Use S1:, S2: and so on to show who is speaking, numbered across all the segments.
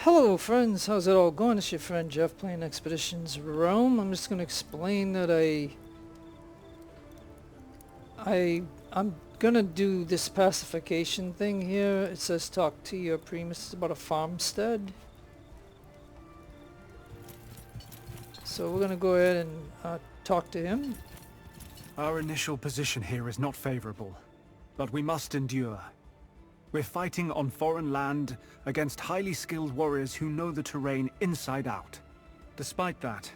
S1: Hello friends, how's it all going? It's your friend Jeff playing Expeditions Rome. I'm just going to explain that I'm going to do this pacification thing here. It says talk to your primus. It's about a farmstead. So we're going to go ahead and talk to him.
S2: Our initial position here is not favorable, but we must endure. We're fighting on foreign land against highly skilled warriors who know the terrain inside out. Despite that,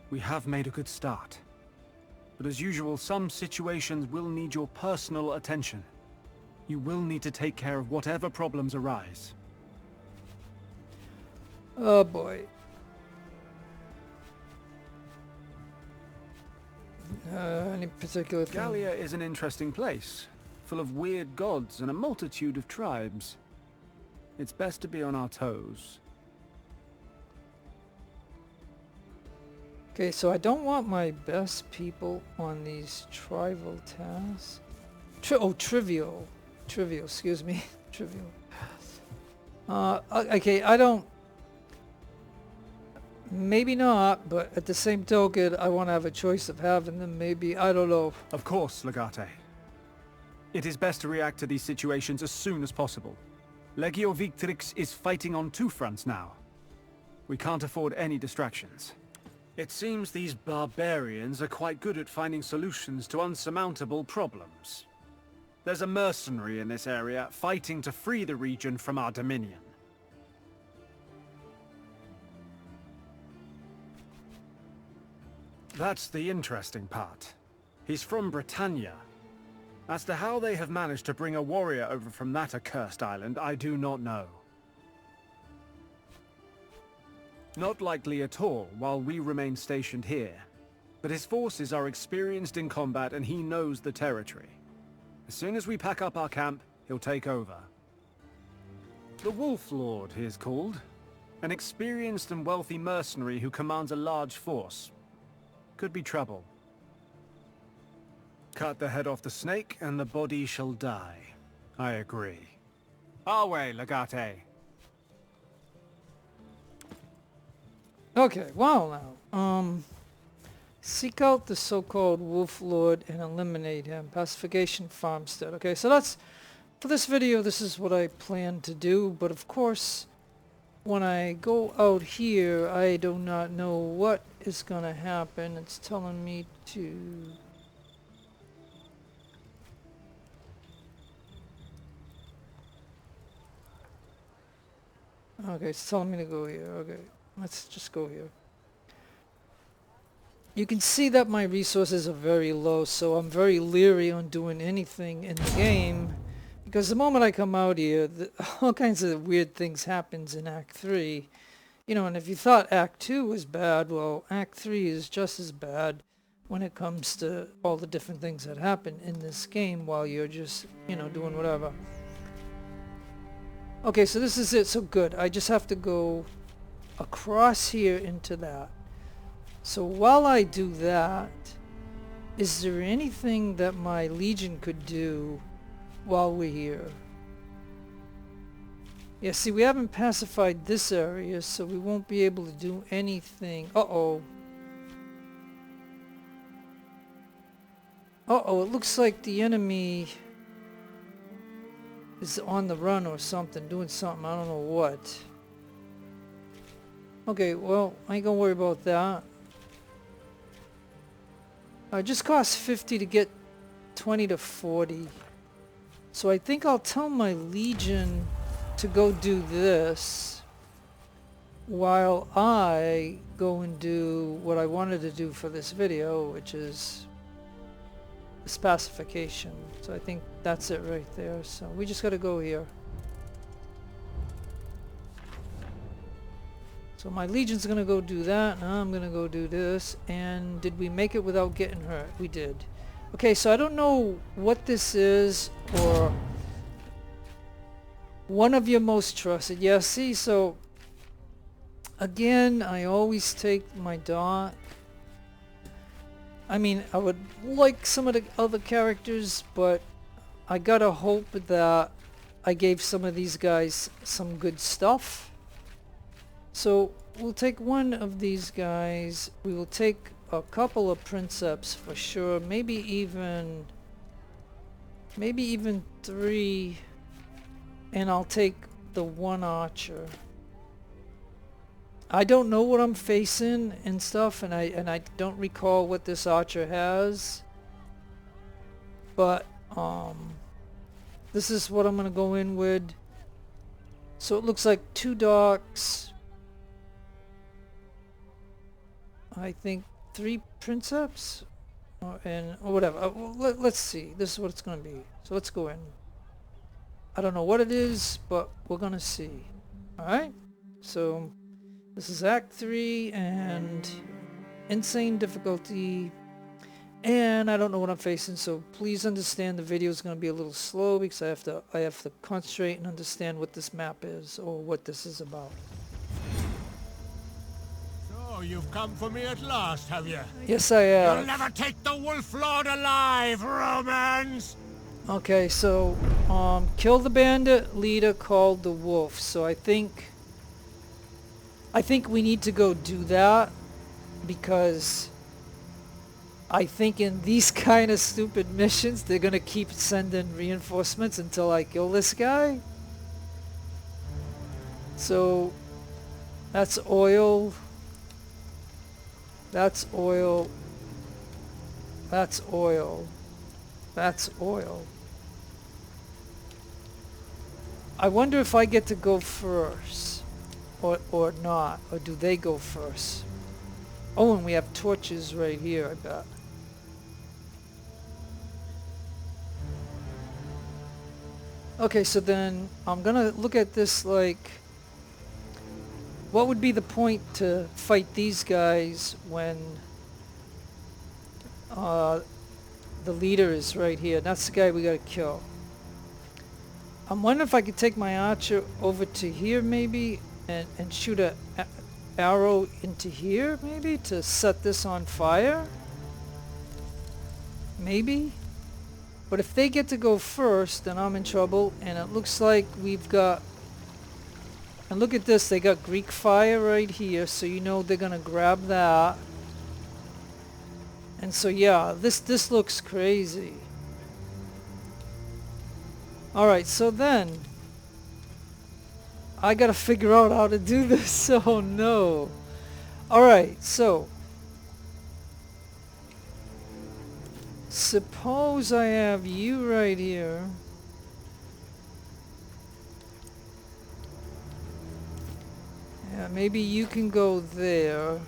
S2: we have made a good start. But as usual, some situations will need your personal attention. You will need to take care of whatever problems arise.
S1: Oh boy. Any particular thing?
S2: Gallia is an interesting place, full of weird gods and a multitude of tribes. It's best to be on our toes.
S1: Okay, so I don't want my best people on these tribal tasks. Trivial. Trivial, excuse me. Trivial. Okay, I don't... Maybe not, but at the same token, I want to have a choice of having them. Maybe, I don't know.
S2: Of course, Legate. It is best to react to these situations as soon as possible. Legio Victrix is fighting on two fronts now. We can't afford any distractions. It seems these barbarians are quite good at finding solutions to unsurmountable problems. There's a mercenary in this area fighting to free the region from our dominion. That's the interesting part. He's from Britannia. As to how they have managed to bring a warrior over from that accursed island, I do not know. Not likely at all while we remain stationed here. But his forces are experienced in combat and he knows the territory. As soon as we pack up our camp, he'll take over. The Wolf Lord, he is called. An experienced and wealthy mercenary who commands a large force. Could be trouble. Cut the head off the snake, and the body shall die. I agree. Our way, Legate.
S1: Okay, well now, seek out the so-called Wolf Lord and eliminate him. Pacification Farmstead. Okay, so that's, for this video, this is what I plan to do, but of course, when I go out here, I do not know what is going to happen. It's telling me to... Okay, it's telling me to go here. Okay, let's just go here. You can see that my resources are very low, so I'm very leery on doing anything in the game. Because the moment I come out here, all kinds of weird things happens in Act 3. You know, and if you thought Act 2 was bad, well, Act 3 is just as bad when it comes to all the different things that happen in this game while you're just, you know, doing whatever. Okay, so this is it. So good. I just have to go across here into that. So while I do that, is there anything that my Legion could do while we're here? Yeah, see, we haven't pacified this area, so we won't be able to do anything. Uh-oh. Uh-oh, it looks like the enemy is on the run or something, doing something, I don't know what. Okay, well, I ain't gonna worry about that. It just costs 50 to get 20 to 40. So I think I'll tell my Legion to go do this while I go and do what I wanted to do for this video, which is this pacification. So I think that's it right there. So we just gotta go here. So my Legion's gonna go do that, and I'm gonna go do this. And did we make it without getting hurt? We did. Okay, so I don't know what this is, or one of your most trusted. Yeah, see, so again, I always take my dot. I mean, I would like some of the other characters, but I gotta hope that I gave some of these guys some good stuff. So we'll take one of these guys. We will take a couple of Princeps for sure. Maybe even 3. And I'll take the one archer. I don't know what I'm facing and stuff, and I don't recall what this archer has. But this is what I'm gonna go in with. So it looks like 2 docks. I think 3 Princeps, or whatever. Let's see. This is what it's gonna be. So let's go in. I don't know what it is, but we're gonna see. All right. So this is Act 3 and insane difficulty. And I don't know what I'm facing, so please understand the video is going to be a little slow because I have to concentrate and understand what this map is or what this is about.
S3: So you've come for me at last, have you?
S1: Yes, I have.
S3: You'll never take the Wolf Lord alive, Romans!
S1: Okay, so kill the bandit leader called the Wolf. So I think we need to go do that because I think in these kind of stupid missions, they're going to keep sending reinforcements until I kill this guy. So, that's oil. That's oil. That's oil. That's oil. I wonder if I get to go first. Or not. Or do they go first? Oh, and we have torches right here, I bet. Okay, so then I'm gonna look at this like, what would be the point to fight these guys when the leader is right here? That's the guy we gotta kill. I'm wondering if I could take my archer over to here maybe and shoot a arrow into here maybe to set this on fire. Maybe. But if they get to go first, then I'm in trouble. And it looks like we've got... And look at this. They got Greek fire right here. So you know they're going to grab that. And so yeah, this looks crazy. Alright, so then... I got to figure out how to do this. Oh no. Alright, so... Suppose I have you right here. Yeah, maybe you can go there.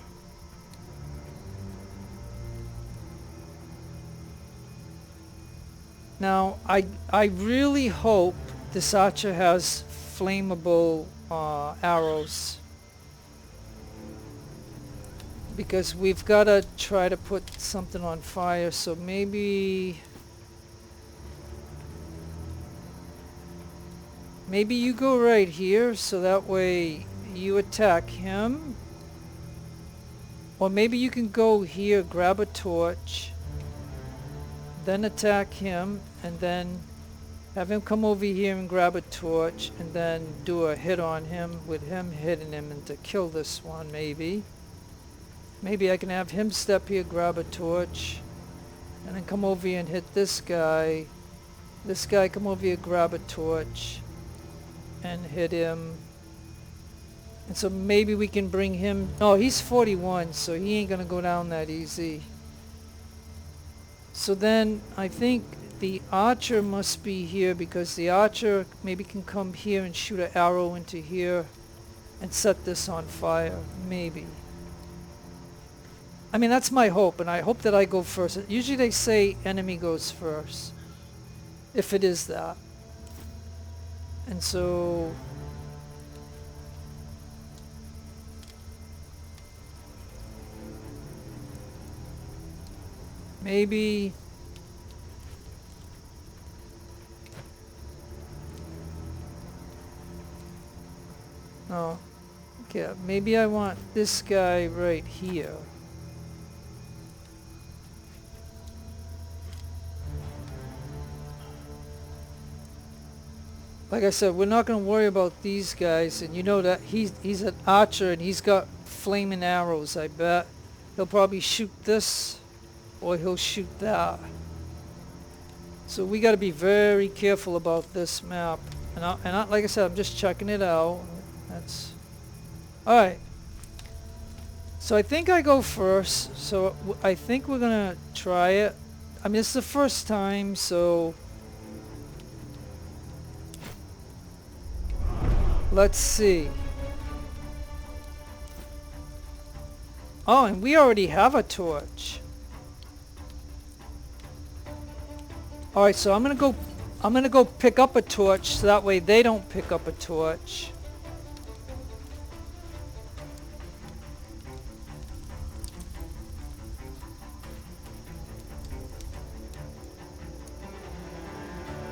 S1: Now, I really hope this archer has flammable arrows. Because we've got to try to put something on fire, so maybe you go right here, so that way you attack him. Or maybe you can go here, grab a torch, then attack him, and then have him come over here and grab a torch, and then do a hit on him with him hitting him, and to kill this one maybe. Maybe I can have him step here, grab a torch, and then come over here and hit this guy. This guy come over here, grab a torch, and hit him. And so maybe we can bring him... Oh, he's 41, so he ain't gonna go down that easy. So then I think the archer must be here, because the archer maybe can come here and shoot an arrow into here and set this on fire. Maybe. I mean, that's my hope, and I hope that I go first. Usually they say enemy goes first, if it is that. And so... maybe... Oh, yeah, maybe I want this guy right here. like I said, we're not going to worry about these guys. And you know that he's an archer and he's got flaming arrows, I bet. He'll probably shoot this or he'll shoot that. So we got to be very careful about this map. And like I said, I'm just checking it out. That's alright. So I think I go first. So I think we're going to try it. I mean, it's the first time, so let's see. Oh, and we already have a torch. Alright, so I'm gonna go pick up a torch so that way they don't pick up a torch.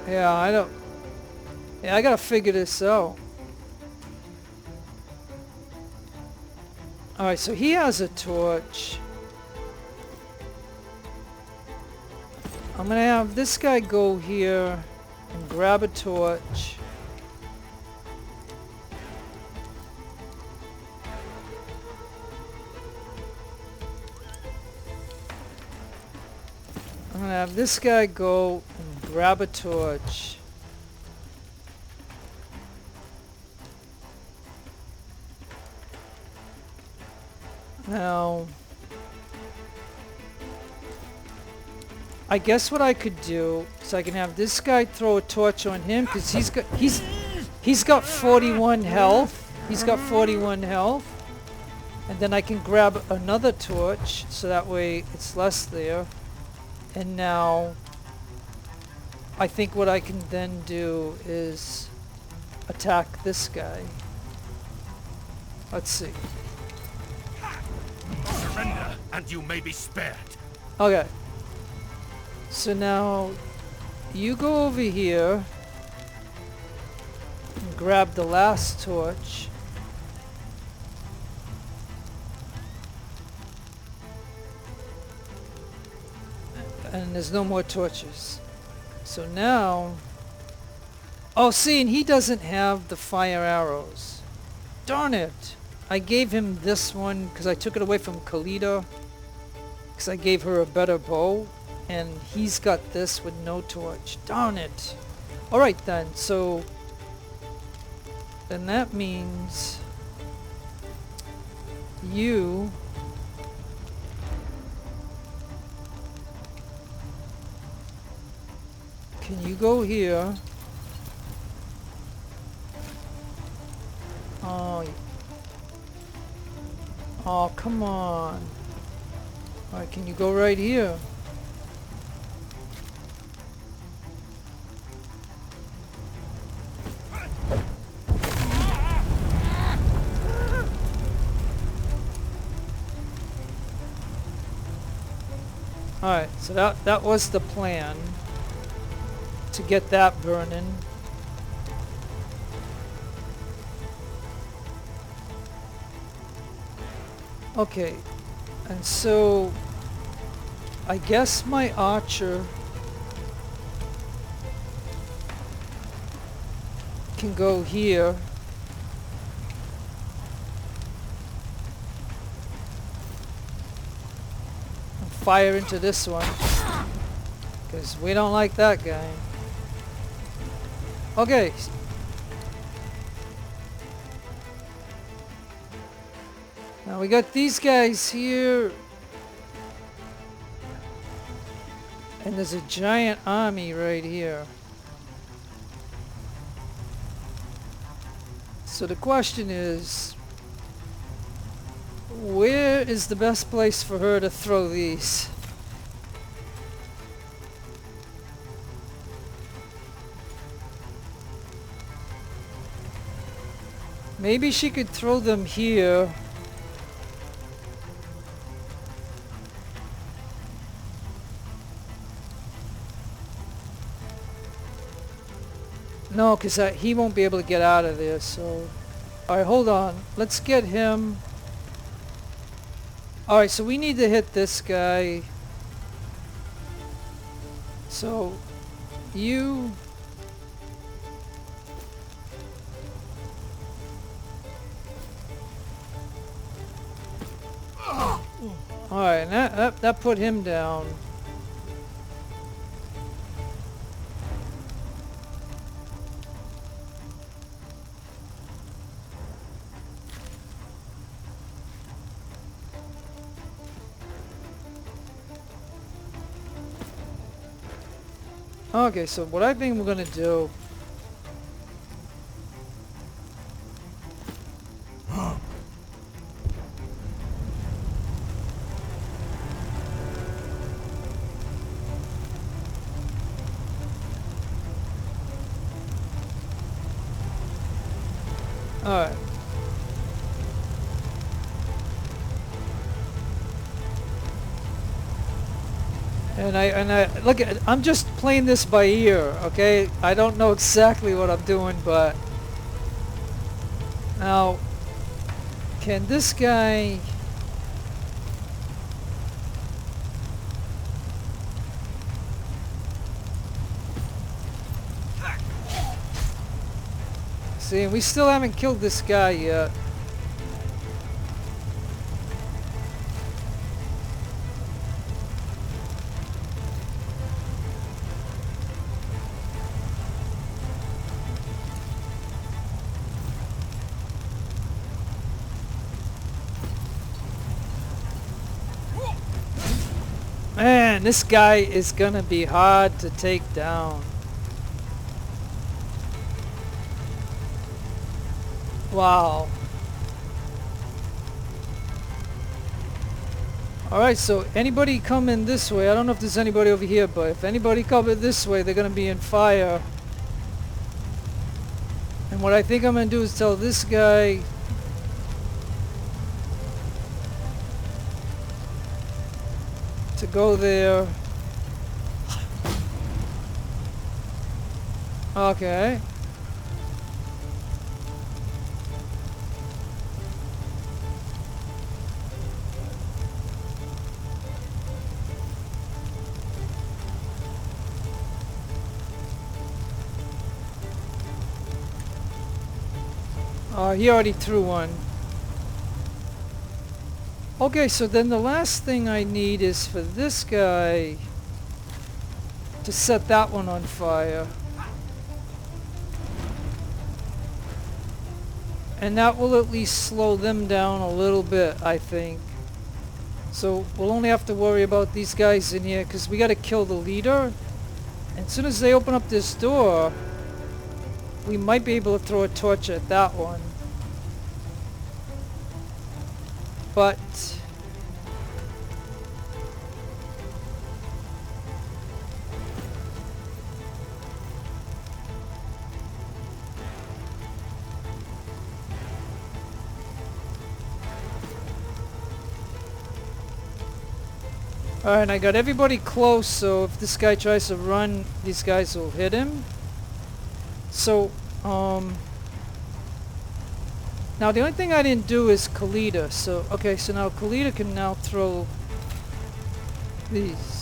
S1: Yeah, I gotta figure this out. Alright, so he has a torch. I'm gonna have this guy go here and grab a torch. I'm gonna have this guy go and grab a torch. Now, I guess what I could do is I can have this guy throw a torch on him because he's got 41 health. He's got 41 health, and then I can grab another torch so that way it's less there. And now, I think what I can then do is attack this guy. Let's see.
S3: Surrender, and you may be spared.
S1: Okay. So now, you go over here and grab the last torch. And there's no more torches. So now... Oh, see, and he doesn't have the fire arrows. Darn it! I gave him this one because I took it away from Kalita. Because I gave her a better bow. And he's got this with no torch. Darn it! Alright then, so... Then that means... You... Can you go here? Oh, come on. Alright, can you go right here? Alright, so that was the plan. To get that burning. Okay, and so I guess my archer can go here. And fire into this one. Because we don't like that guy. Okay. Now we got these guys here. And there's a giant army right here. So the question is, where is the best place for her to throw these? Maybe she could throw them here. No, because he won't be able to get out of there, so... Alright, hold on. Let's get him. Alright, so we need to hit this guy. So, you... Alright, and that put him down. Okay, so what I think we're gonna do... Alright. And I look at, I'm just playing this by ear, okay? I don't know exactly what I'm doing, but now can this guy see, we still haven't killed this guy yet. Man, this guy is gonna be hard to take down. Wow. Alright, so anybody coming this way, I don't know if there's anybody over here, but if anybody coming this way, they're gonna be in fire. And what I think I'm gonna do is tell this guy to go there. Okay. He already threw one. Okay, so then the last thing I need is for this guy to set that one on fire. And that will at least slow them down a little bit, I think. So we'll only have to worry about these guys in here because we got to kill the leader. And as soon as they open up this door, we might be able to throw a torch at that one. But alright, I got everybody close, so if this guy tries to run, these guys will hit him. So, now the only thing I didn't do is Kalita. So, okay, so now Kalita can now throw these.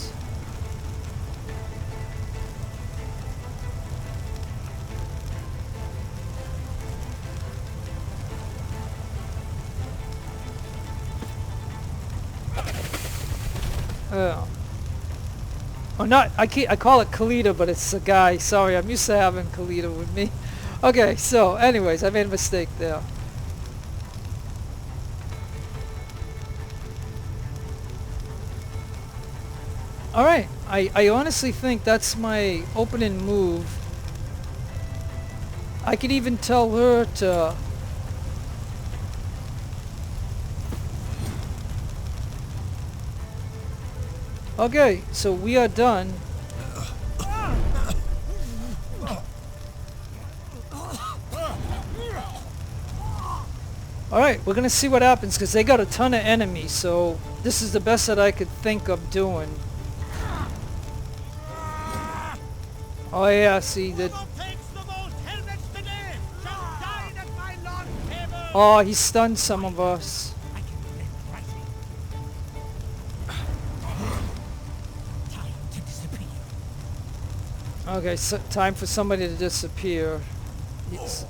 S1: Oh, not, I call it Kalita, but it's a guy. Sorry, I'm used to having Kalita with me. Okay, so anyways, I made a mistake there. Alright, I honestly think that's my opening move. I could even tell her to... Okay, so we are done. Alright, we're gonna see what happens because they got a ton of enemies, so this is the best that I could think of doing. Oh yeah, see that. Oh, he stunned some of us. Okay, so time for somebody to disappear. It's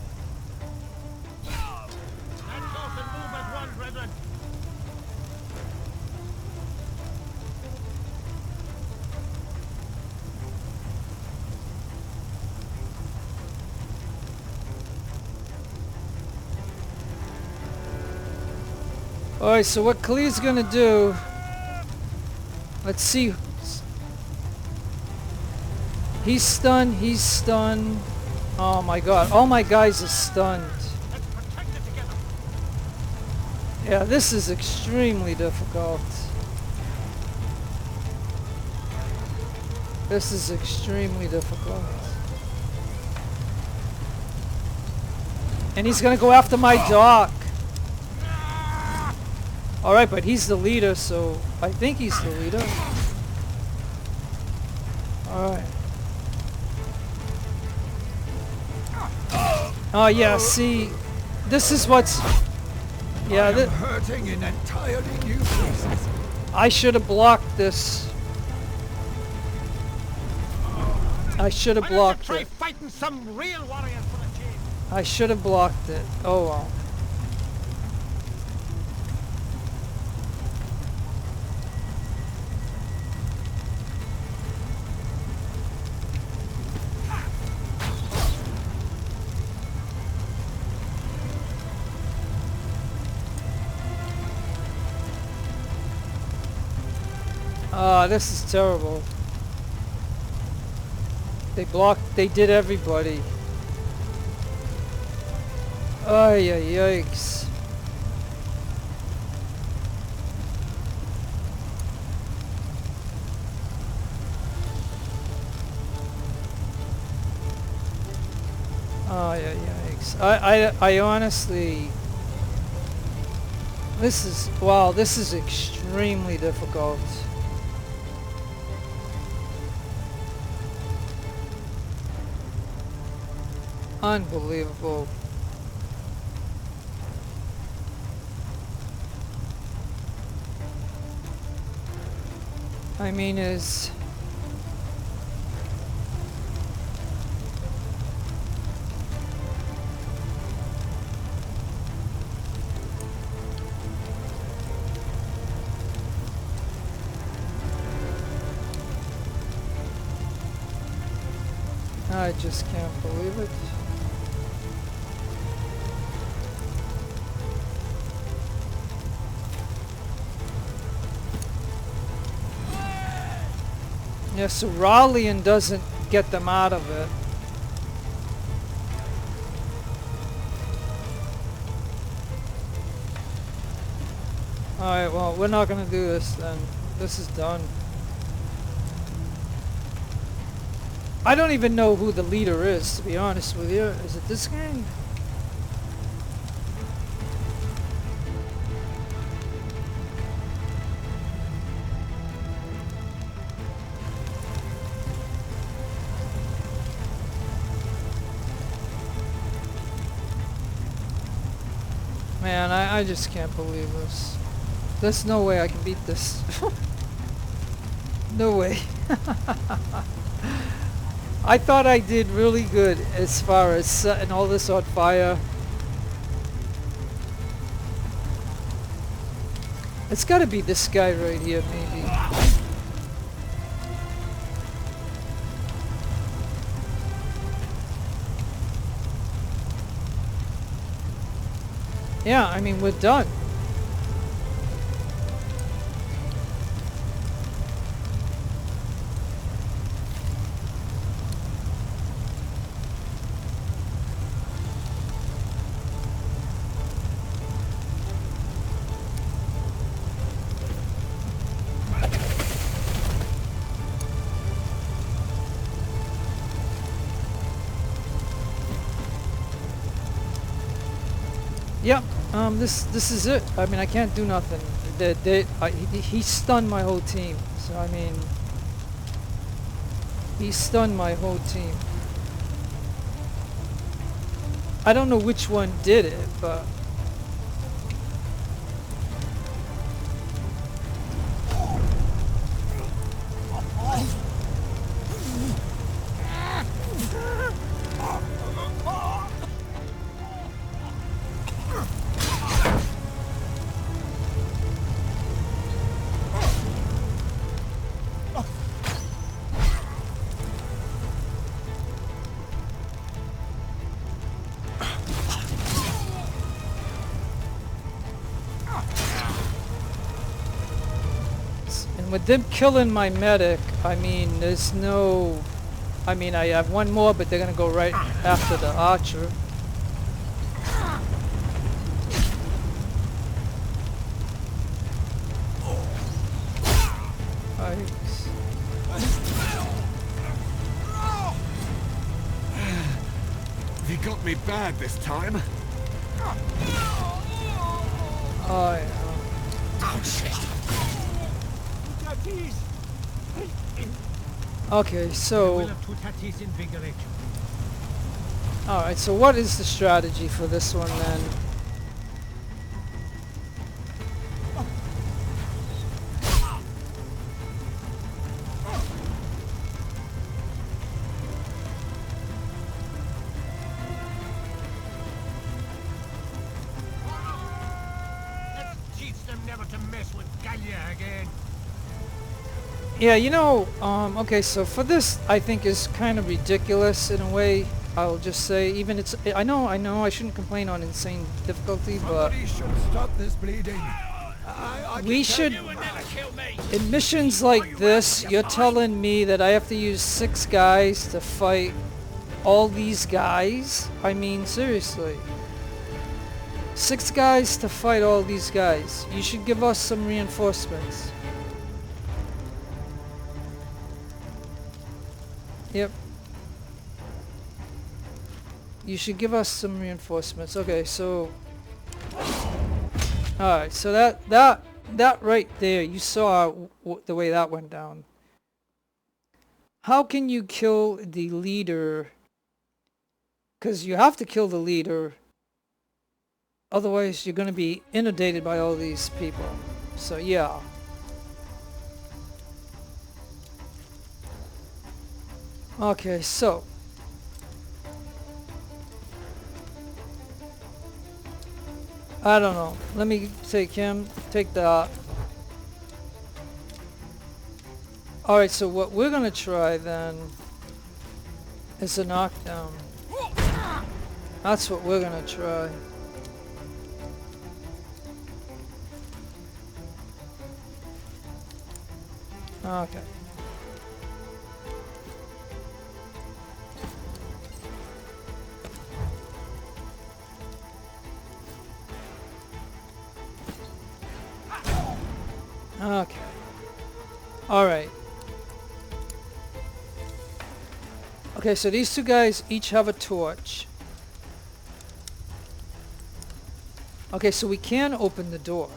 S1: Alright, so what Khalid's gonna do... Let's see. He's stunned, he's stunned. Oh my god, all my guys are stunned. Yeah, this is extremely difficult. This is extremely difficult. And he's gonna go after my dock. Alright, but he's the leader, so I think he's the leader. Alright. Oh yeah, see, this is what's... Yeah,
S3: I am hurting in entirely new places.
S1: I should have blocked this. I should have blocked it.
S3: Fighting some real warriors for the change.
S1: I should have blocked it. Oh well. This is terrible. They blocked, they did everybody. Ay, yikes. Oh, yeah, yikes. I honestly... This is... Wow, this is extremely difficult. Unbelievable. I mean, is... I just can't believe it. Yeah, so Rallian doesn't get them out of it. Alright, well, we're not gonna do this then. This is done. I don't even know who the leader is, to be honest with you. Is it this guy? Man, I just can't believe this. There's no way I can beat this. No way. I thought I did really good as far as setting all this on fire. It's gotta be this guy right here, maybe. Yeah, I mean, we're done. Yep, this is it. I mean, I can't do nothing. He stunned my whole team. So I mean, he stunned my whole team. I don't know which one did it, but And with them killing my medic, I mean, there's no... I mean, I have one more, but they're gonna go right after the archer. Yikes.
S3: He got me bad this time.
S1: Oh, yeah.
S3: Oh shit!
S1: Okay, so... Alright, so what is the strategy for this one then?
S3: Let's teach them never to mess with Gallia again.
S1: Yeah, you know, okay, so for this, I think is kind of ridiculous in a way. I'll just say, even it's, I know, I shouldn't complain on insane difficulty, but
S3: Somebody should stop this bleeding.
S1: we should, in missions like this, you're telling me that I have to use 6 guys to fight all these guys? I mean, seriously. 6 guys to fight all these guys. You should give us some reinforcements. Yep. You should give us some reinforcements. Okay, so... Alright, so that right there, you saw the way that went down. How can you kill the leader? Because you have to kill the leader. Otherwise, you're going to be inundated by all these people. So, yeah. Okay, so... I don't know. Let me take him. Take that. Alright, so what we're gonna try then is a knockdown. That's what we're gonna try. Okay. Okay. Alright. Okay, so these 2 guys each have a torch. Okay, so we can open the door.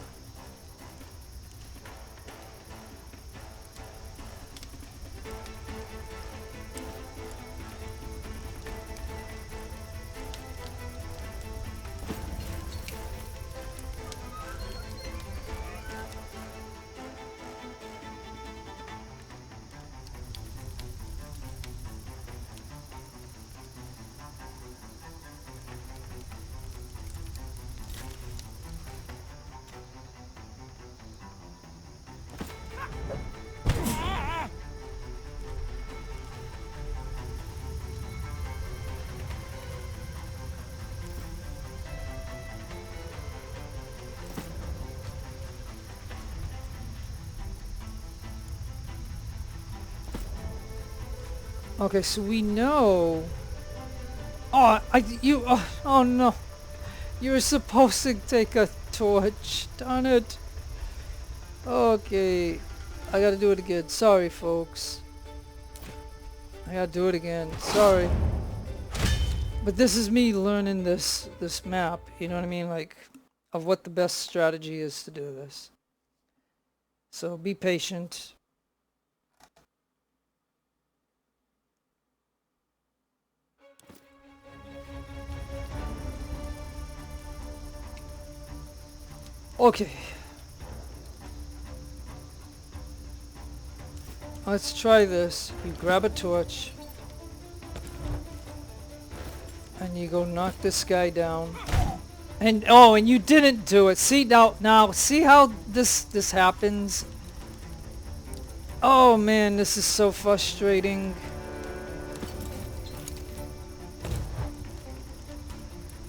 S1: Okay, so we know... Oh, oh no. You were supposed to take a torch. Darn it. Okay. I gotta do it again. Sorry, folks. I gotta do it again. Sorry. But this is me learning this map. You know what I mean? Like, of what the best strategy is to do this. So, be patient. Okay. Let's try this. You grab a torch. And you go knock this guy down. And oh, and you didn't do it. See now see how this happens? Oh man, this is so frustrating.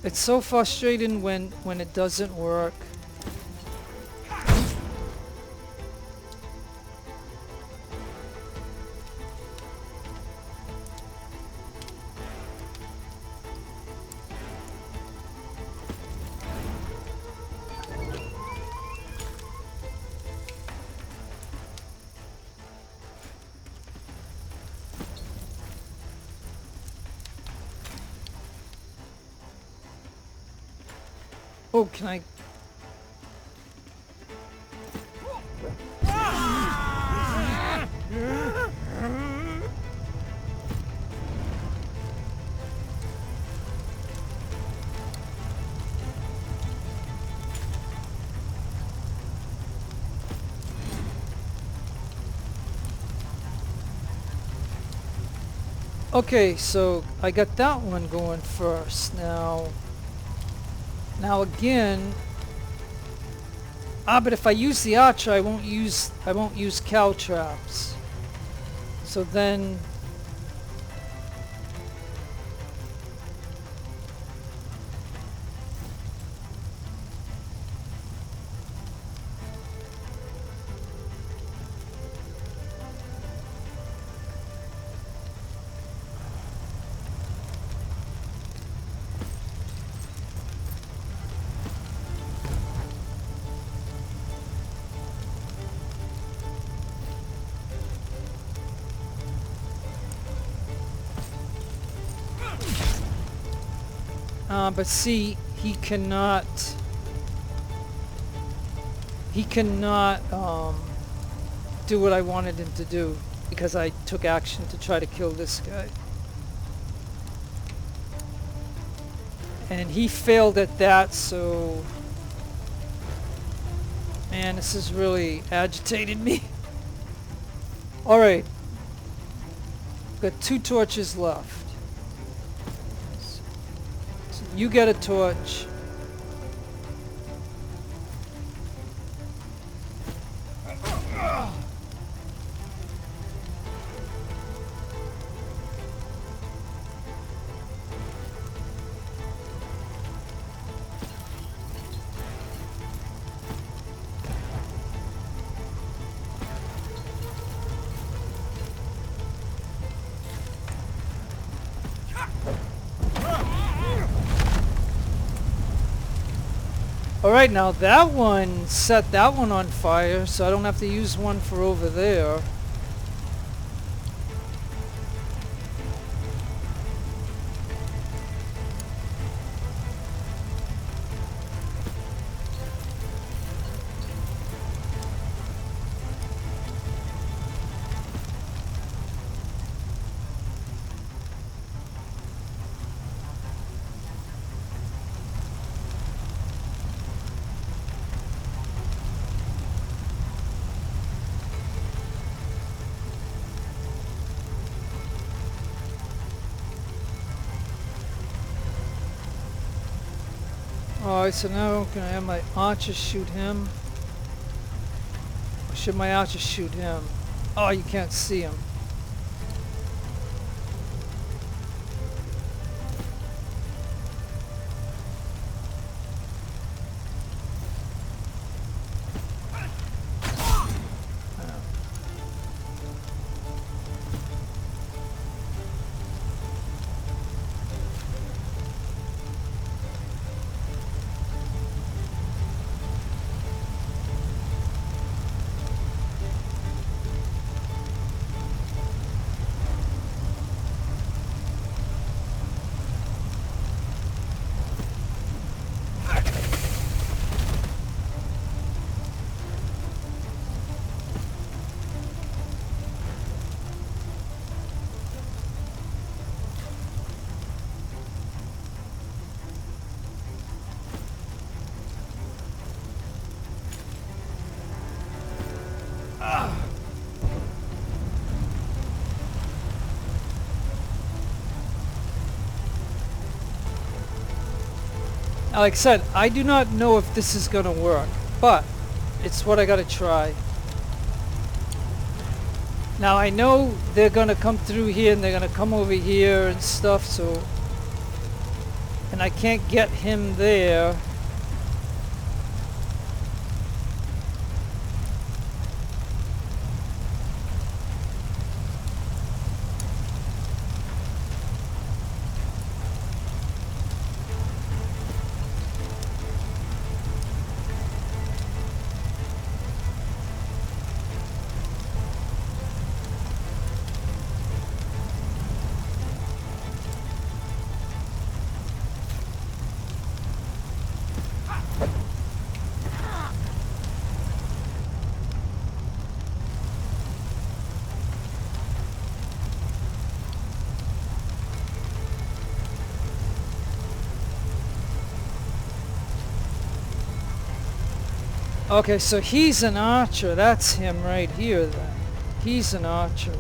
S1: It's so frustrating when it doesn't work. Oh, can I? Okay, so I got that one going first. Now again. But if I use the archer, I won't use cow traps. So then. But see, he cannot do what I wanted him to do because I took action to try to kill this guy. And he failed at that, so... Man, this has really agitated me. Alright. Got 2 torches left. You get a torch. Alright, now that one set that one on fire, so I don't have to use one for over there. Alright, so now can I have my archer shoot him? Or should my archer shoot him? Oh, you can't see him. Now, like I said, I do not know if this is going to work, but it's what I got to try. Now, I know they're going to come through here and they're going to come over here and stuff, so... And I can't get him there. Okay, so he's an archer. That's him right here then. He's an archer.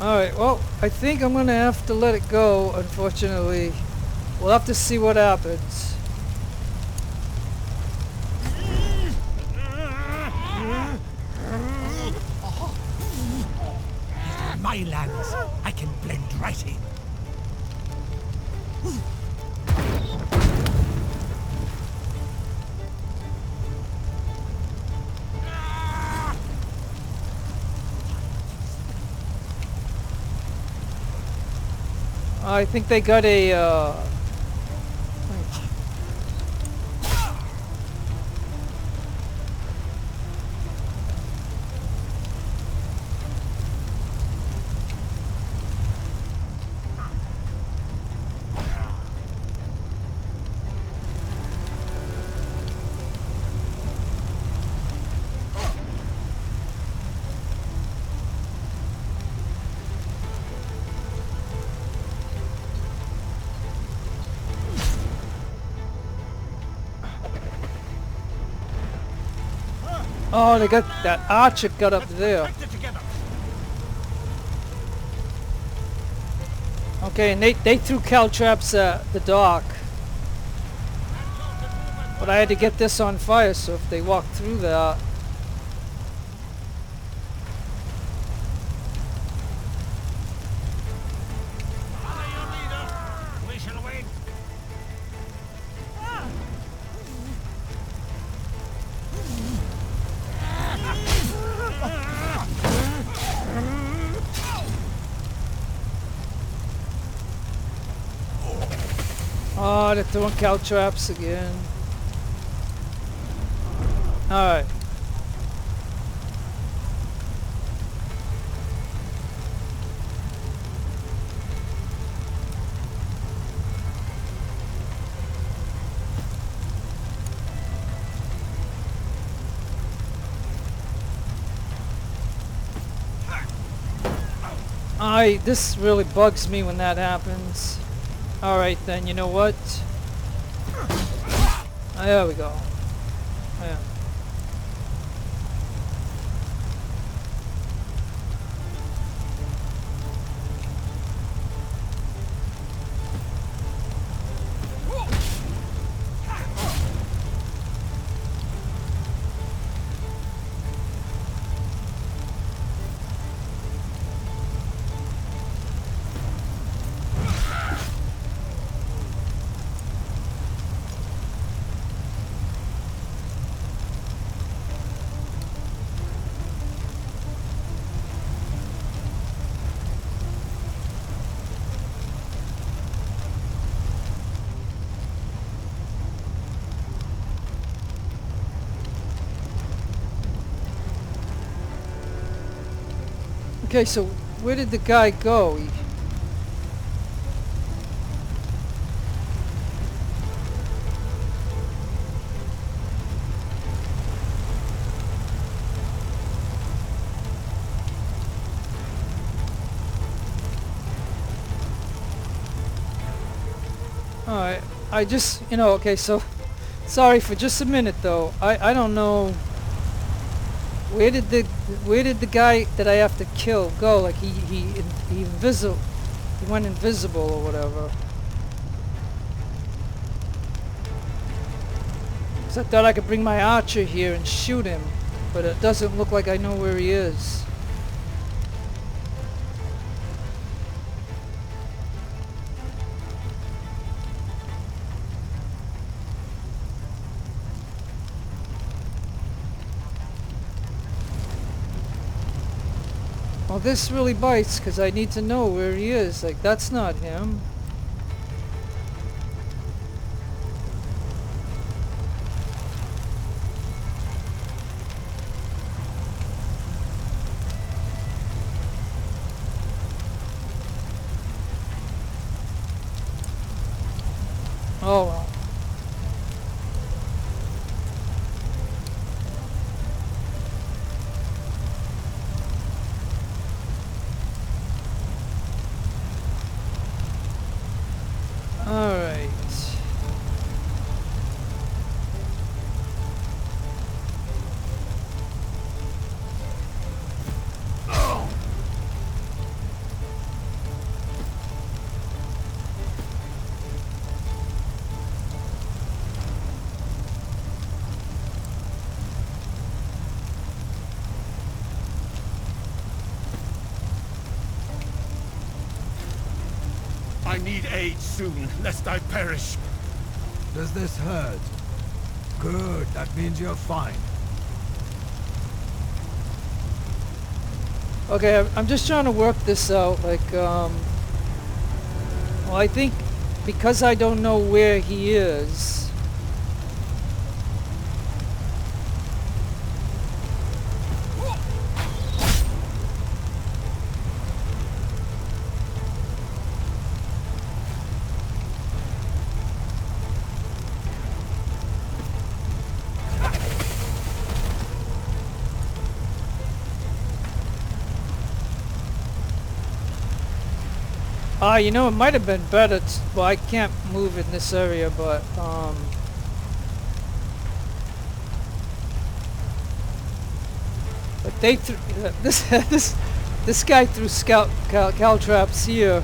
S1: Alright, well, I think I'm gonna have to let it go, unfortunately. We'll have to see what happens.
S3: My lands, I can blend right in.
S1: I think they got a, oh, they got that archer got up there. Okay, and they threw caltraps at the dock. But I had to get this on fire, so if they walk through that...
S3: We shall win.
S1: Oh, they're throwing caltraps again. Alright. This really bugs me when that happens. Alright then, you know what? There we go. Yeah. Okay, so where did the guy go? Alright, I just, you know, okay, so sorry for just a minute though. I don't know. Where did the guy that I have to kill go? Like he went invisible or whatever. 'Cause I thought I could bring my archer here and shoot him, but it doesn't look like I know where he is. Well, this really bites because I need to know where he is. Like, that's not him. Oh well. Alright.
S3: I need aid soon, lest I perish.
S4: Does this hurt? Good, that means you're fine.
S1: Okay, I'm just trying to work this out, like, well, I think because I don't know where he is, you know, it might have been better. Well, I can't move in this area, but they threw this guy threw caltraps here.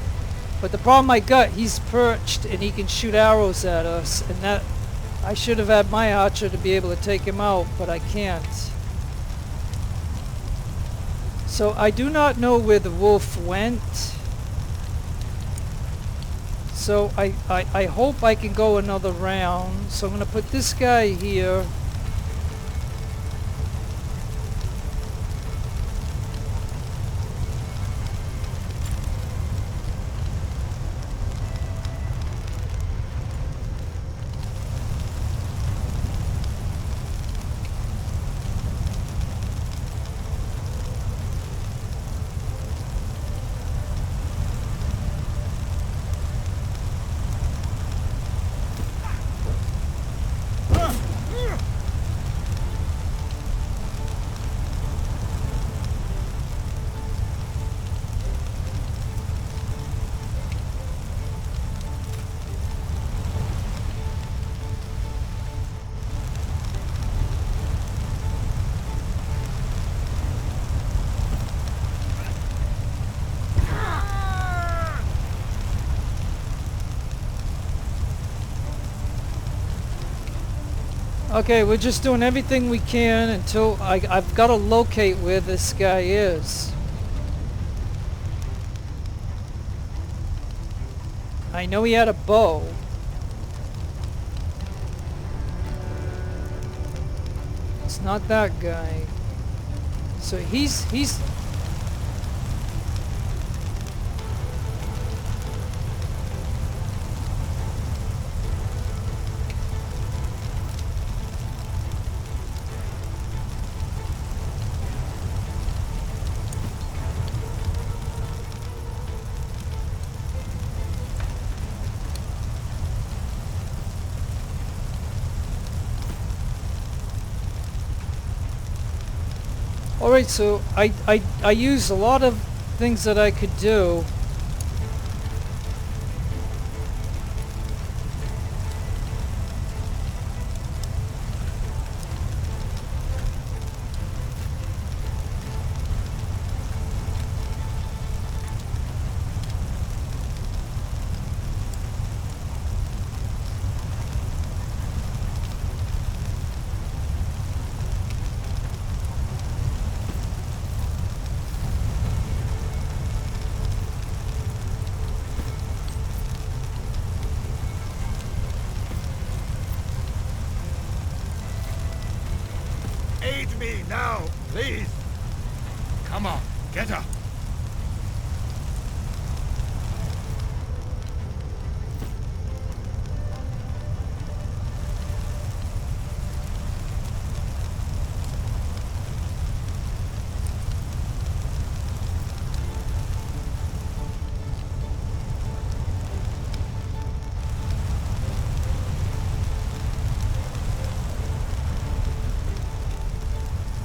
S1: But the problem I got, he's perched and he can shoot arrows at us, and that I should have had my archer to be able to take him out, but I can't. So I do not know where the wolf went. So I hope I can go another round. So I'm going to put this guy here. Okay, we're just doing everything we can until I've got to locate where this guy is. I know he had a bow. It's not that guy. So he's alright, so I used a lot of things that I could do.
S3: Aid me now, please. Come on, get up.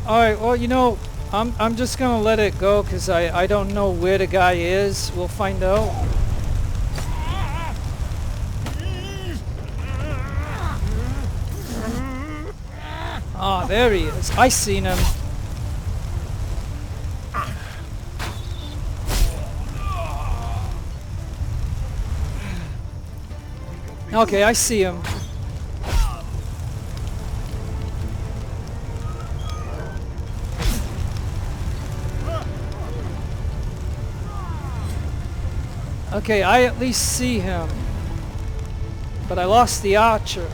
S1: Alright, well, you know, I'm just gonna let it go because I don't know where the guy is. We'll find out. Ah, there he is. I seen him. Okay, I see him. Okay, I at least see him. But I lost the archer.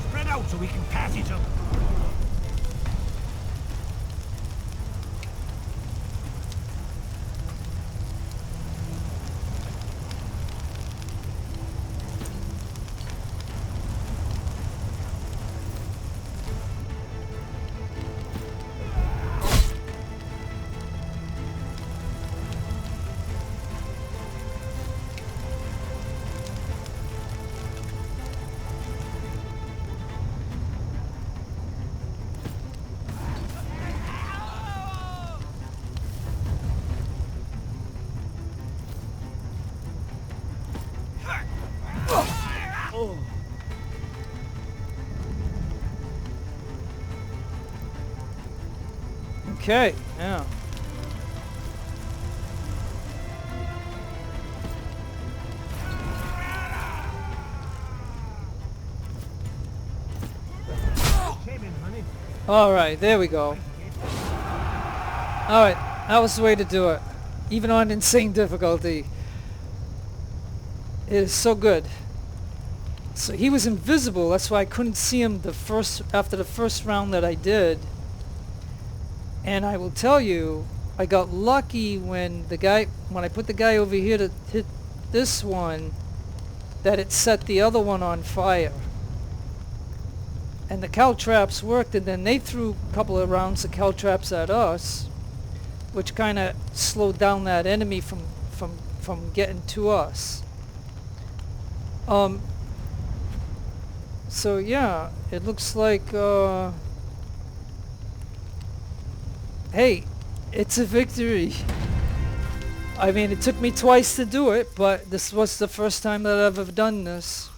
S3: Spread out so we can pass each other.
S1: Okay, yeah. Alright, there we go. Alright, that was the way to do it. Even on insane difficulty. It is so good. So he was invisible, that's why I couldn't see him after the first round that I did. And I will tell you, I got lucky when I put the guy over here to hit this one, that it set the other one on fire. And the caltraps worked, and then they threw a couple of rounds of caltraps at us, which kind of slowed down that enemy from getting to us. So yeah, it looks like hey, it's a victory. I mean, it took me twice to do it, but this was the first time that I've ever done this.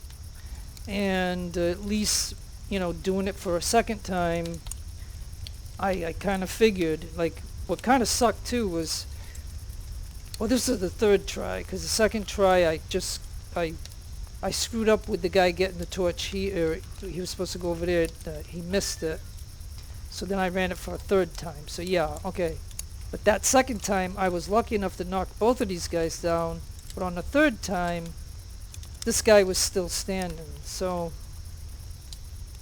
S1: And at least, you know, doing it for a second time, I kind of figured, like, what kind of sucked too was, well, this is the third try, because the second try I screwed up with the guy getting the torch. He was supposed to go over there, he missed it. So then I ran it for a third time. So yeah, okay. But that second time, I was lucky enough to knock both of these guys down. But on the third time, this guy was still standing. So,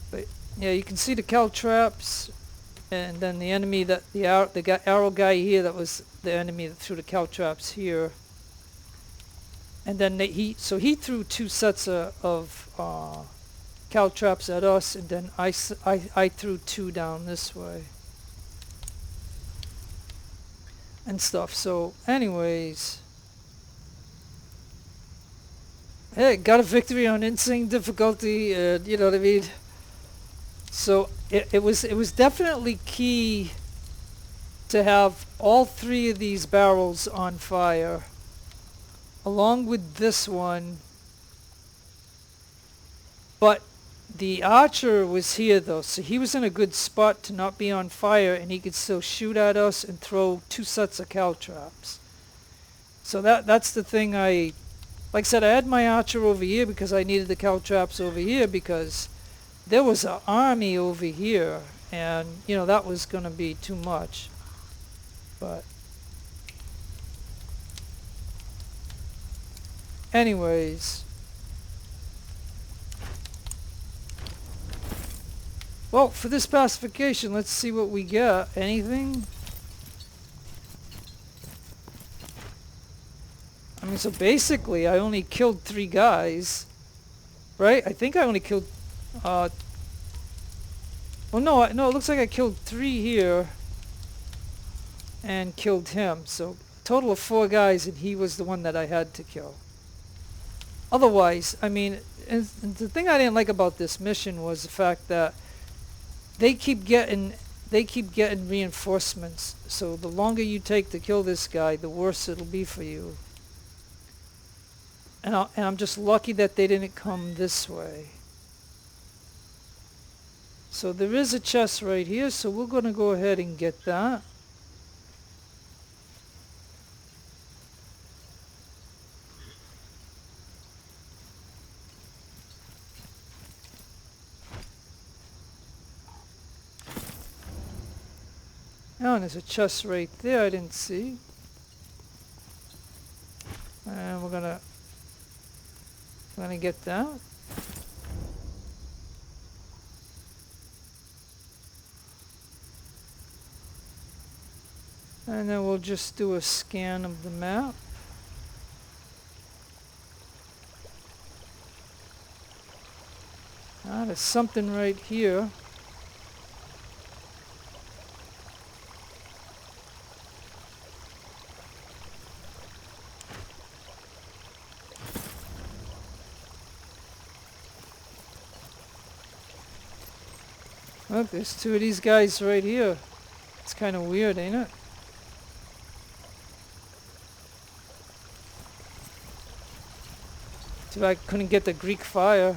S1: but yeah, you can see the caltraps, and then the enemy the arrow guy here, that was the enemy that threw the caltraps here. And then he threw two sets of caltraps at us, and then I threw two down this way and stuff. So anyways, hey, got a victory on insane difficulty, you know what I mean? So it was definitely key to have all three of these barrels on fire, along with this one. But the archer was here though, so he was in a good spot to not be on fire, and he could still shoot at us and throw two sets of caltraps. So that's the thing. Like I said, I had my archer over here because I needed the caltraps over here, because there was an army over here, and you know, that was going to be too much. But anyways, well, for this pacification, let's see what we get. Anything? I mean, so basically, I only killed 3 guys, right? I think I only killed, well, no, it looks like I killed 3 here, and killed him. So, total of 4 guys, and he was the one that I had to kill. Otherwise, I mean, and the thing I didn't like about this mission was the fact that they keep getting they keep getting reinforcements. So the longer you take to kill this guy, the worse it'll be for you. And I'm just lucky that they didn't come this way. So there is a chest right here, so we're going to go ahead and get that. Oh, and there's a chest right there I didn't see. And we're gonna get that. And then we'll just do a scan of the map. Ah, there's something right here. Look, there's two of these guys right here. It's kind of weird, ain't it? Too bad I couldn't get the Greek fire.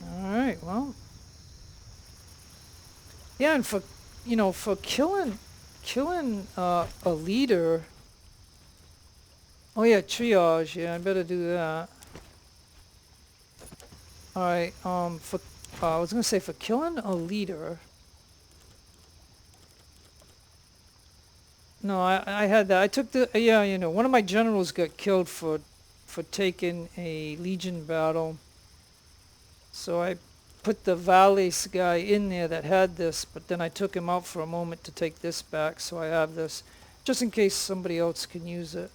S1: Alright, well. Yeah, and for, you know, for killing a leader. Oh yeah, triage. Yeah, I better do that. All right. For I was gonna say for killing a leader. No, I had that. I took the yeah. You know, one of my generals got killed for taking a legion battle. So I put the Valles guy in there that had this, but then I took him out for a moment to take this back, so I have this, just in case somebody else can use it.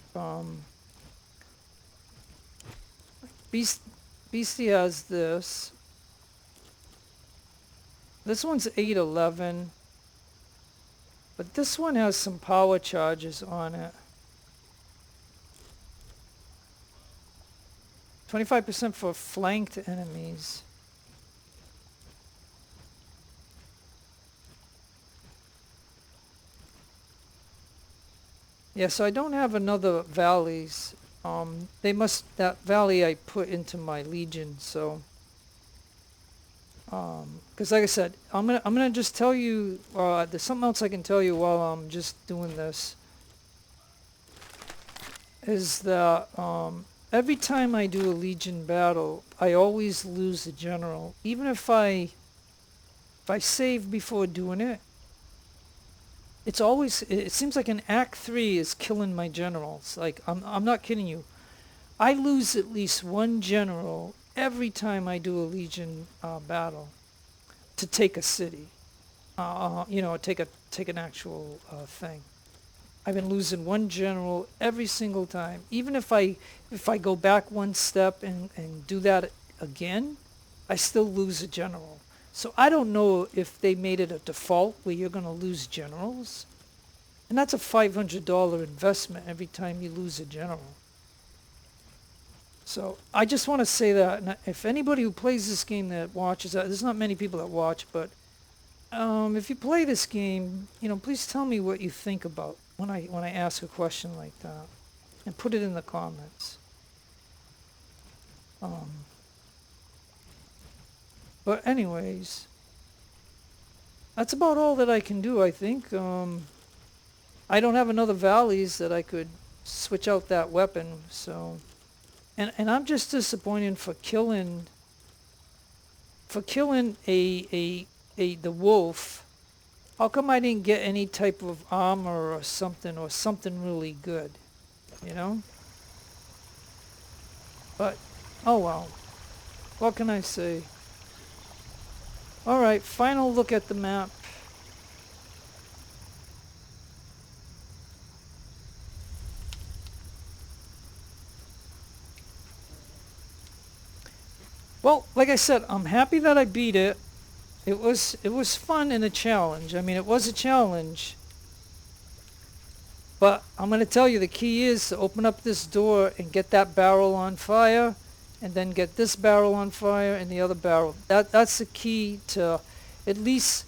S1: Beastie has this. This one's 811, but this one has some power charges on it. 25% for flanked enemies. Yeah, so I don't have another valleys. That valley I put into my legion, so because like I said, I'm gonna just tell you there's something else I can tell you while I'm just doing this, is that every time I do a legion battle, I always lose the general, even if I save before doing it. It's always, it seems like in Act 3 is killing my generals. Like, I'm not kidding you. I lose at least one general every time I do a legion battle to take a city. You know, take an actual thing. I've been losing one general every single time. Even if I go back one step and do that again, I still lose a general. So I don't know if they made it a default where you're going to lose generals. And that's a $500 investment every time you lose a general. So I just want to say that. And if anybody who plays this game that watches that, there's not many people that watch, but if you play this game, you know, please tell me what you think about when I ask a question like that. And put it in the comments. But anyways, that's about all that I can do, I think. I don't have another valleys that I could switch out that weapon, so... And I'm just disappointed for killing the wolf. How come I didn't get any type of armor or something really good, you know? But, oh well. What can I say? Alright, final look at the map. Well, like I said, I'm happy that I beat it. It was fun and a challenge. I mean, it was a challenge. But I'm going to tell you the key is to open up this door and get that barrel on fire, and then get this barrel on fire and the other barrel. That's the key to at least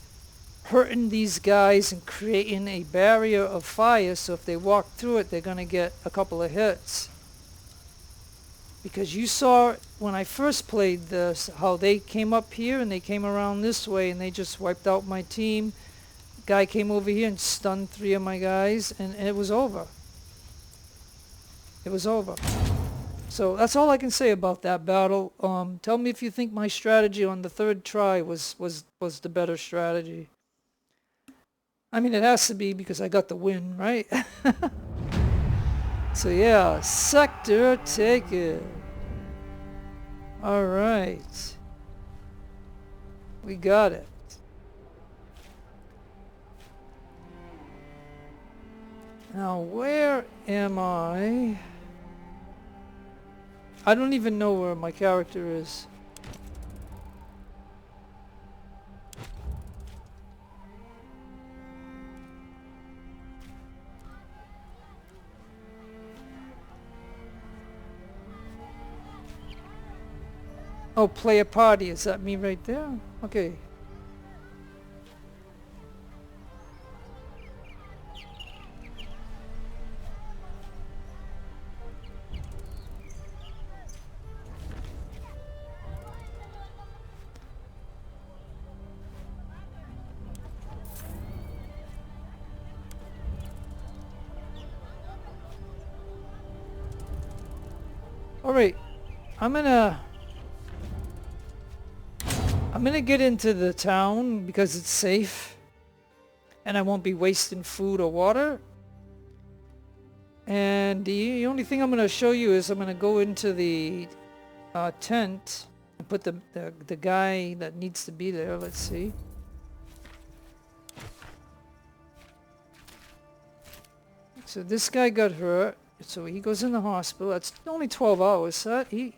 S1: hurting these guys and creating a barrier of fire, so if they walk through it, they're going to get a couple of hits. Because you saw when I first played this, how they came up here and they came around this way and they just wiped out my team. Guy came over here and stunned 3 of my guys, and it was over. It was over. So that's all I can say about that battle. Tell me if you think my strategy on the 3rd try was the better strategy. I mean, it has to be because I got the win, right? So yeah, sector taken. All right. We got it. Now, where am I? I don't even know where my character is. Oh, play a party. Is that me right there? Okay. Alright, I'm gonna get into the town because it's safe and I won't be wasting food or water. And the only thing I'm gonna show you is I'm gonna go into the tent and put the guy that needs to be there. Let's see. So this guy got hurt. So he goes in the hospital. That's only 12 hours. So he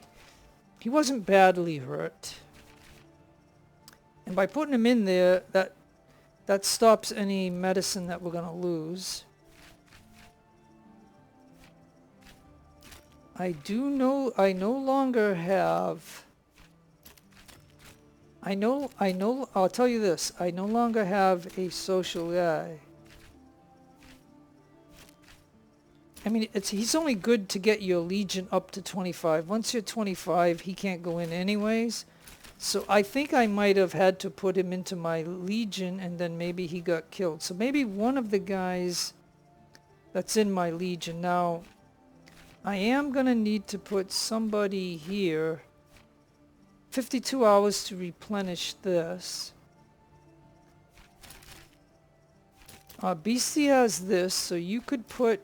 S1: wasn't badly hurt. And by putting him in there, that stops any medicine that we're going to lose. I no longer have... I'll tell you this. I no longer have a social guy. I mean, he's only good to get your legion up to 25. Once you're 25, he can't go in anyways. So I think I might have had to put him into my legion, and then maybe he got killed. So maybe one of the guys that's in my legion. Now, I am going to need to put somebody here. 52 hours to replenish this. Beastie has this, so you could put...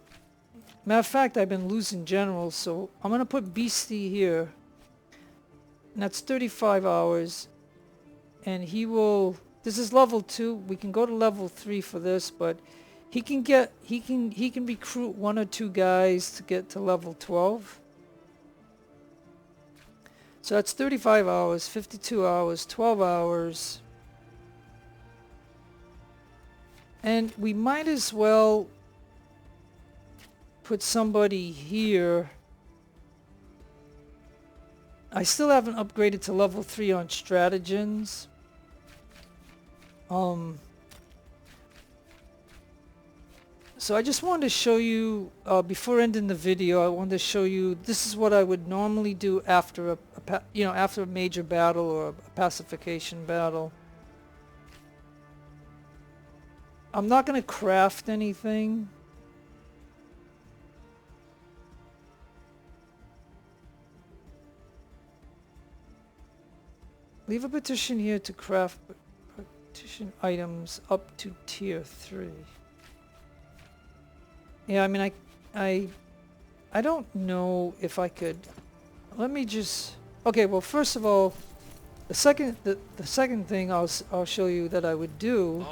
S1: Matter of fact, I've been losing generals, so I'm going to put Beastie here. And that's 35 hours. And he will... This is level 2. We can go to level 3 for this, but he can recruit 1 or 2 guys to get to level 12. So that's 35 hours, 52 hours, 12 hours. And we might as well put somebody here. I still haven't upgraded to level 3 on stratagems. So I just wanted to show you, before ending the video, I wanted to show you, this is what I would normally do after after a major battle or a pacification battle. I'm not going to craft anything. Leave a petition here to craft petition items up to tier 3. Yeah, I mean, I don't know if I could. Let me just. Okay, well, first of all, the second thing I'll show you that I would do.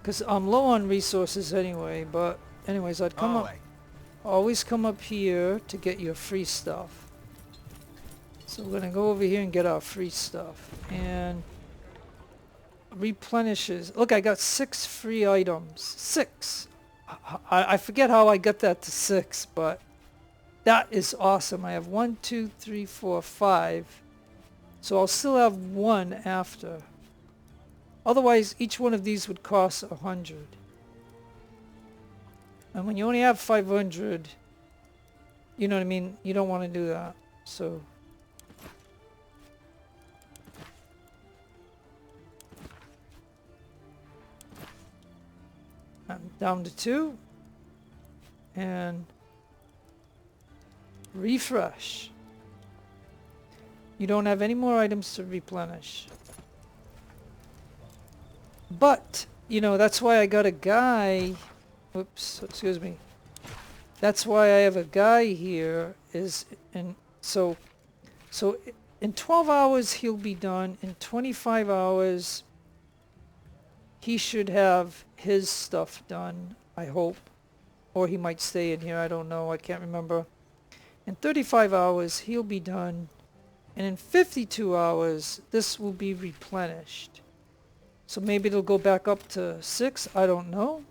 S1: Because I'm low on resources anyway. But anyways, I'd come up. Always come up here to get your free stuff. So we're gonna go over here and get our free stuff and replenishes. Look, I got 6 free items. 6. I forget how I got that to 6, but that is awesome. I have 1, 2, 3, 4, 5. So I'll still have 1 after. Otherwise, each one of these would cost 100. And when you only have 500, you know what I mean? You don't want to do that. So I'm down to 2. And refresh. You don't have any more items to replenish. But, you know, that's why I got a guy. Oops, excuse me. That's why I have a guy here. So in 12 hours he'll be done. In 25 hours he should have his stuff done, I hope. Or he might stay in here, I don't know, I can't remember. In 35 hours he'll be done. And in 52 hours this will be replenished. So maybe it'll go back up to 6, I don't know.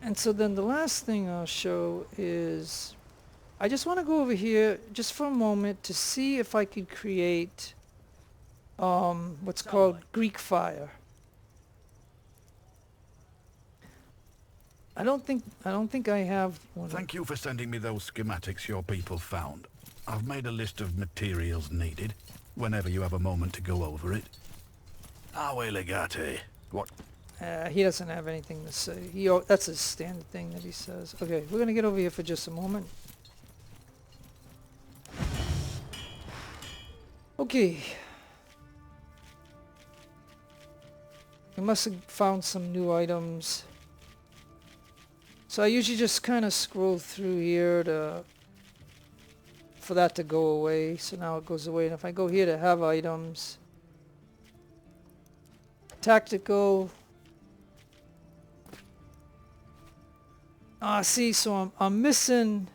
S1: And so then the last thing I'll show is, I just want to go over here just for a moment to see if I could create what's called Greek fire. I don't think I have one.
S5: Thank you for sending me those schematics your people found. I've made a list of materials needed, whenever you have a moment to go over it. Awe legate. What?
S1: He doesn't have anything to say. That's a standard thing that he says. Okay, we're going to get over here for just a moment. Okay. We must have found some new items. So I usually just kind of scroll through here for that to go away. So now it goes away. And if I go here to have items, tactical. See, so I'm missing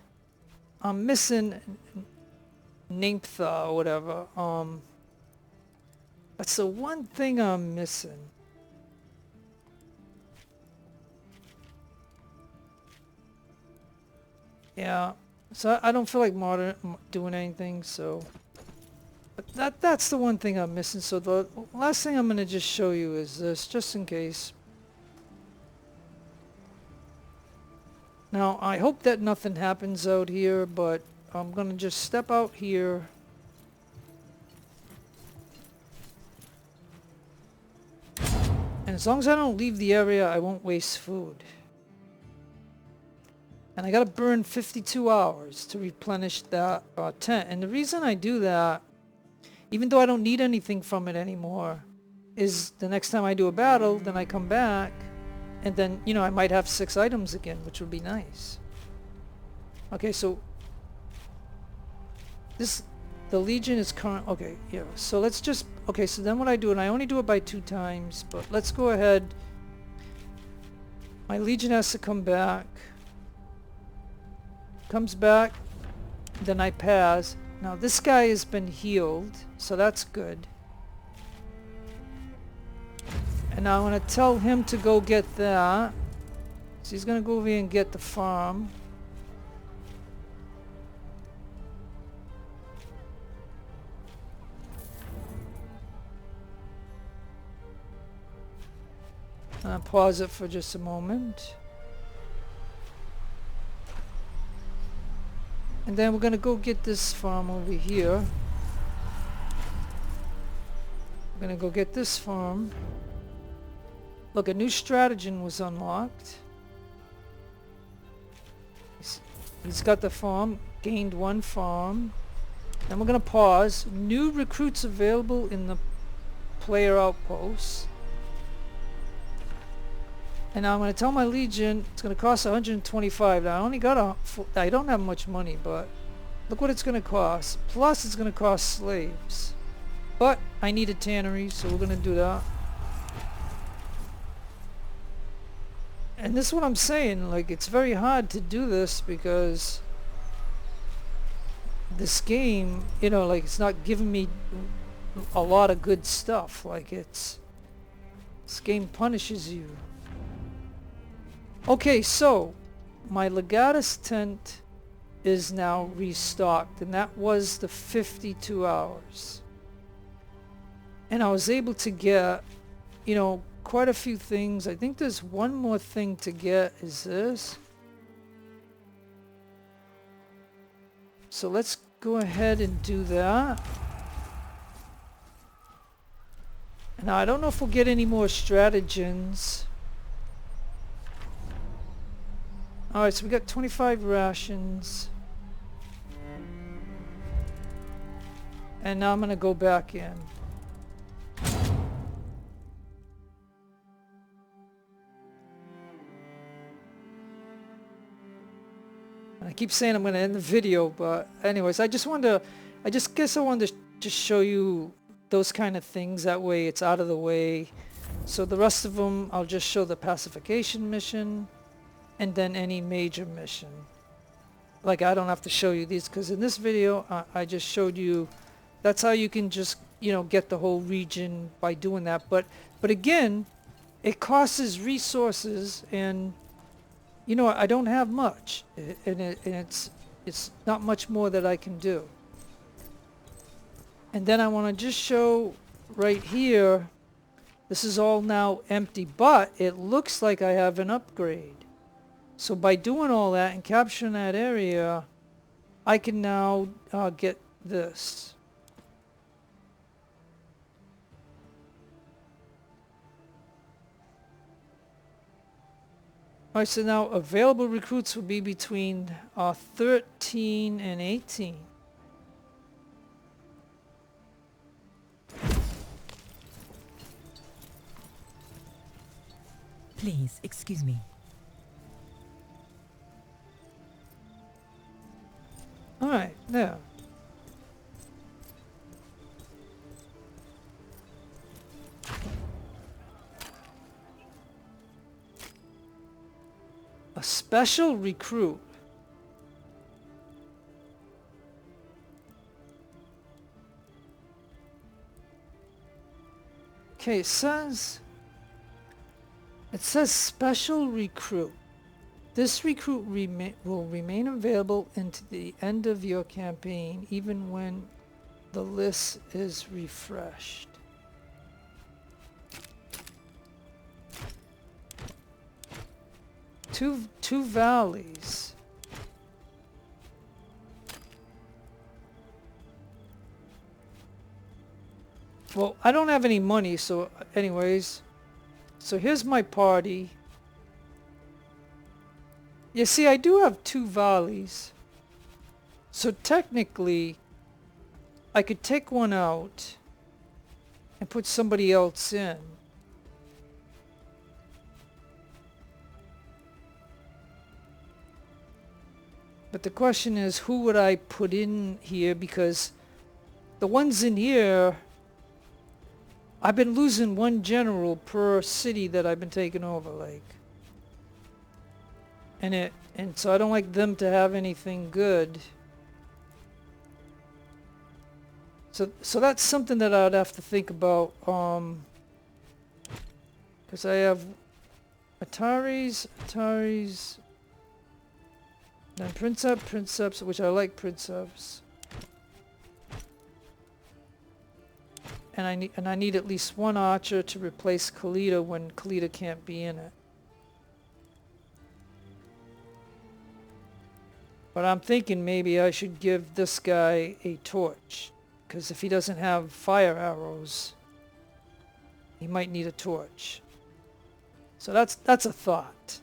S1: Nympha or whatever. That's the one thing I'm missing. Yeah, so I don't feel like doing anything, so but that's the one thing I'm missing. So the last thing I'm going to just show you is this, just in case. Now, I hope that nothing happens out here, but I'm going to just step out here. And as long as I don't leave the area, I won't waste food. And I gotta burn 52 hours to replenish that tent. And the reason I do that, even though I don't need anything from it anymore, is the next time I do a battle, then I come back, and then, you know, I might have 6 items again, which would be nice. Okay, so the Legion is current. Okay, yeah. So let's just. Okay, so then what I do, and I only do it by 2 times, but let's go ahead. My Legion has to come back. Comes back, then I pass. Now this guy has been healed, so that's good. And now I'm going to tell him to go get that. So he's going to go over here and get the farm. I'll pause it for just a moment. And then we're going to go get this farm over here. We're going to go get this farm. Look, a new stratagem was unlocked. He's got the farm, gained 1 farm. Then we're going to pause. New recruits available in the player outpost. And now I'm going to tell my Legion it's going to cost 125. Now I only got I don't have much money, but look what it's going to cost. Plus it's going to cost slaves. But I need a tannery, so we're going to do that. And this is what I'm saying, like, it's very hard to do this because this game, you know, like, it's not giving me a lot of good stuff. Like, this game punishes you. Okay, so my legatus tent is now restocked, and that was the 52 hours. And I was able to get, you know, quite a few things. I think there's one more thing to get, is this. So let's go ahead and do that. Now, I don't know if we'll get any more stratagems. Alright, so we got 25 rations. And now I'm going to go back in. I keep saying I'm going to end the video, but anyways, I guess I wanted to just show you those kind of things. That way it's out of the way. So the rest of them, I'll just show the pacification mission and then any major mission. Like, I don't have to show you these because in this video, I just showed you. That's how you can just, you know, get the whole region by doing that. But again, it costs resources, and you know, I don't have much, and it's not much more that I can do. And then I want to just show right here, this is all now empty, but it looks like I have an upgrade. So by doing all that and capturing that area, I can now get this. Alright, so now available recruits will be between 13 and 18.
S6: Please, excuse me.
S1: Alright, there. A special recruit. Okay, it says special recruit. This recruit will remain available until the end of your campaign, even when the list is refreshed. Two valleys. Well, I don't have any money, so anyways. So here's my party. You see, I do have 2 valleys. So technically, I could take one out and put somebody else in. But the question is, who would I put in here? Because the ones in here, I've been losing 1 general per city that I've been taking over, like. And so I don't like them to have anything good. So that's something that I'd have to think about. Because I have Ataris, then Princeps, which I like Princeps. And I need at least 1 archer to replace Kalita when Kalita can't be in it. But I'm thinking maybe I should give this guy a torch, because if he doesn't have fire arrows, he might need a torch. So that's a thought.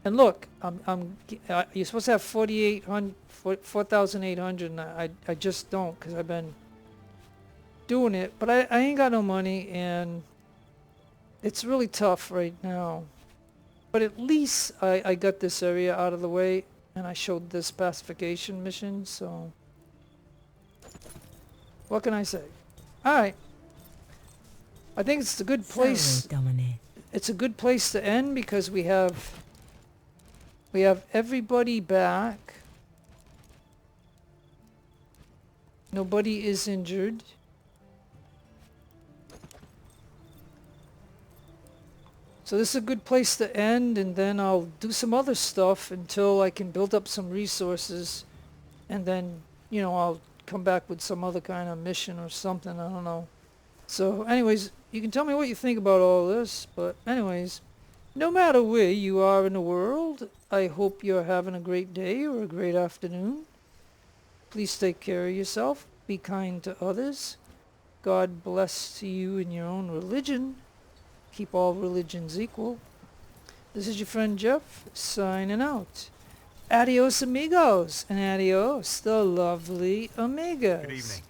S1: And look, you're supposed to have 4,800, and I just don't, because I've been doing it, but I ain't got no money, and it's really tough right now. But at least I got this area out of the way, and I showed this pacification mission, so what can I say? Alright. I think it's a good place. It's a good place to end, because we have everybody back. Nobody is injured. So this is a good place to end, and then I'll do some other stuff until I can build up some resources, and then, you know, I'll come back with some other kind of mission or something, I don't know. So anyways, you can tell me what you think about all this, but anyways, no matter where you are in the world, I hope you're having a great day or a great afternoon. Please take care of yourself, be kind to others. God bless to you in your own religion. Keep all religions equal. This is your friend Jeff, signing out. Adios amigos, and adios the lovely amigas.
S3: Good evening.